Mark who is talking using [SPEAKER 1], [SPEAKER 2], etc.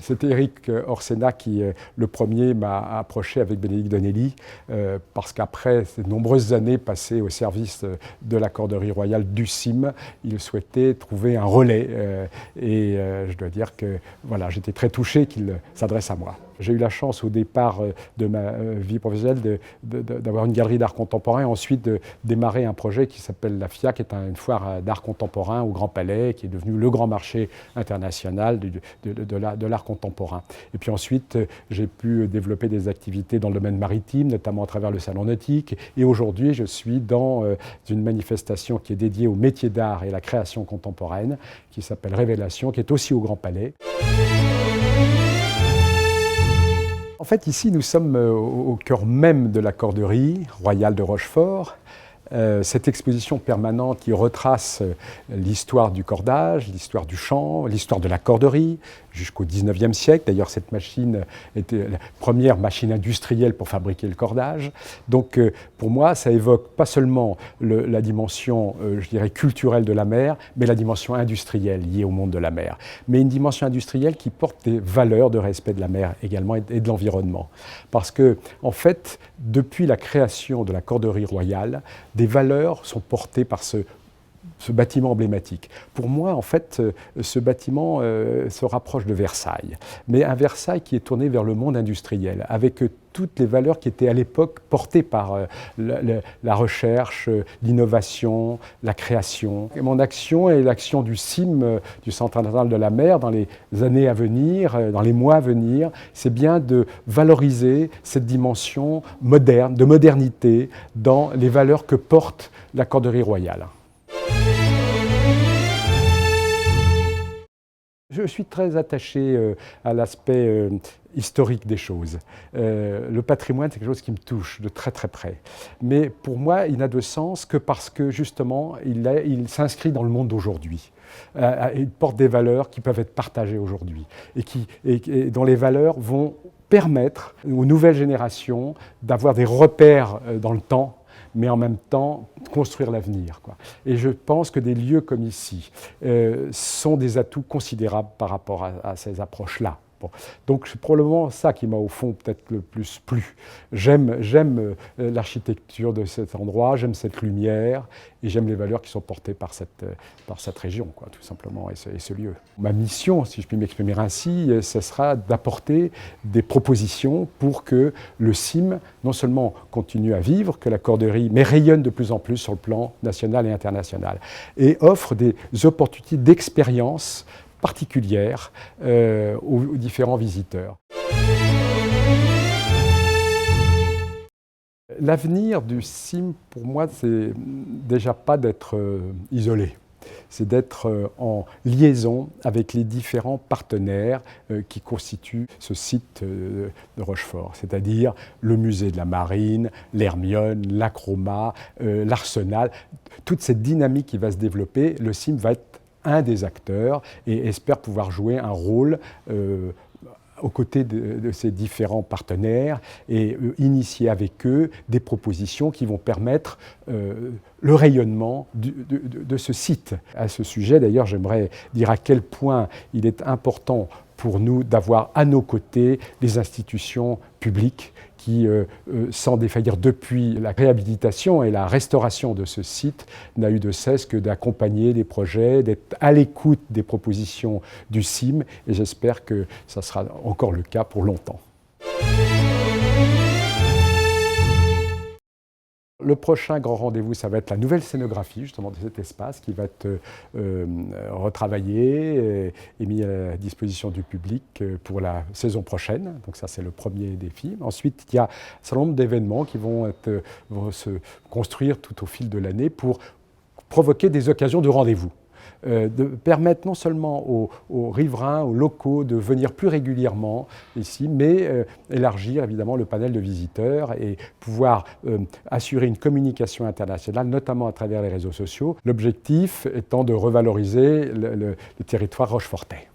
[SPEAKER 1] C'était Éric Orsena qui, le premier, m'a approché avec Bénédicte Donnelly, parce qu'après ces nombreuses années passées au service de la Corderie royale du CIM, il souhaitait trouver un relais. Je dois dire que voilà, j'étais très touché qu'il s'adresse à moi. J'ai eu la chance au départ de ma vie professionnelle d'avoir une galerie d'art contemporain et ensuite de démarrer un projet qui s'appelle la FIAC, qui est une foire d'art contemporain au Grand Palais, qui est devenu le grand marché international de l'art contemporain. Et puis ensuite, j'ai pu développer des activités dans le domaine maritime, notamment à travers le salon nautique. Et aujourd'hui, je suis dans une manifestation qui est dédiée au métier d'art et à la création contemporaine, qui s'appelle Révélation, qui est aussi au Grand Palais. En fait, ici, nous sommes au cœur même de la Corderie royale de Rochefort. Cette exposition permanente qui retrace l'histoire du cordage, l'histoire du chant, l'histoire de la corderie jusqu'au XIXe siècle. D'ailleurs, cette machine était la première machine industrielle pour fabriquer le cordage. Donc, pour moi, ça évoque pas seulement la dimension, je dirais, culturelle de la mer, mais la dimension industrielle liée au monde de la mer. Mais une dimension industrielle qui porte des valeurs de respect de la mer également et de l'environnement. Parce que, en fait, depuis la création de la Corderie royale, des valeurs sont portées par ce bâtiment emblématique. Pour moi, en fait, ce bâtiment se rapproche de Versailles, mais un Versailles qui est tourné vers le monde industriel, avec toutes les valeurs qui étaient à l'époque portées par la recherche, l'innovation, la création. Et mon action et l'action du CIM, du Centre international de la mer, dans les années à venir, dans les mois à venir, c'est bien de valoriser cette dimension moderne, de modernité, dans les valeurs que porte la Corderie royale. Je suis très attaché à l'aspect historique des choses. Le patrimoine, c'est quelque chose qui me touche de très très près. Mais pour moi, il n'a de sens que parce que justement, il s'inscrit dans le monde d'aujourd'hui. Il porte des valeurs qui peuvent être partagées aujourd'hui et dont les valeurs vont permettre aux nouvelles générations d'avoir des repères dans le temps, mais en même temps construire l'avenir. Et je pense que des lieux comme ici sont des atouts considérables par rapport à ces approches-là. Bon. Donc c'est probablement ça qui m'a au fond peut-être le plus plu. J'aime l'architecture de cet endroit, j'aime cette lumière et j'aime les valeurs qui sont portées par cette région, tout simplement, et ce lieu. Ma mission, si je puis m'exprimer ainsi, ce sera d'apporter des propositions pour que le CIM non seulement continue à vivre, que la Corderie, mais rayonne de plus en plus sur le plan national et international et offre des opportunités d'expérience particulière aux différents visiteurs. L'avenir du CIM, pour moi, c'est déjà pas d'être isolé. C'est d'être en liaison avec les différents partenaires qui constituent ce site de Rochefort, c'est-à-dire le musée de la Marine, l'Hermione, l'Acroma, l'Arsenal. Toute cette dynamique qui va se développer, le CIM va être un des acteurs et espère pouvoir jouer un rôle aux côtés de ces différents partenaires et initier avec eux des propositions qui vont permettre le rayonnement de ce site. À ce sujet, d'ailleurs, j'aimerais dire à quel point il est important pour nous d'avoir à nos côtés les institutions publiques qui, sans défaillir depuis la réhabilitation et la restauration de ce site, n'a eu de cesse que d'accompagner les projets, d'être à l'écoute des propositions du CIM, et j'espère que ça sera encore le cas pour longtemps. Le prochain grand rendez-vous, ça va être la nouvelle scénographie justement de cet espace qui va être retravaillé et mis à la disposition du public pour la saison prochaine. Donc ça, c'est le premier défi. Ensuite, il y a un certain nombre d'événements qui vont se construire tout au fil de l'année pour provoquer des occasions de rendez-vous. De permettre non seulement aux riverains, aux locaux de venir plus régulièrement ici, mais élargir évidemment le panel de visiteurs et pouvoir assurer une communication internationale, notamment à travers les réseaux sociaux. L'objectif étant de revaloriser le territoire rochefortais.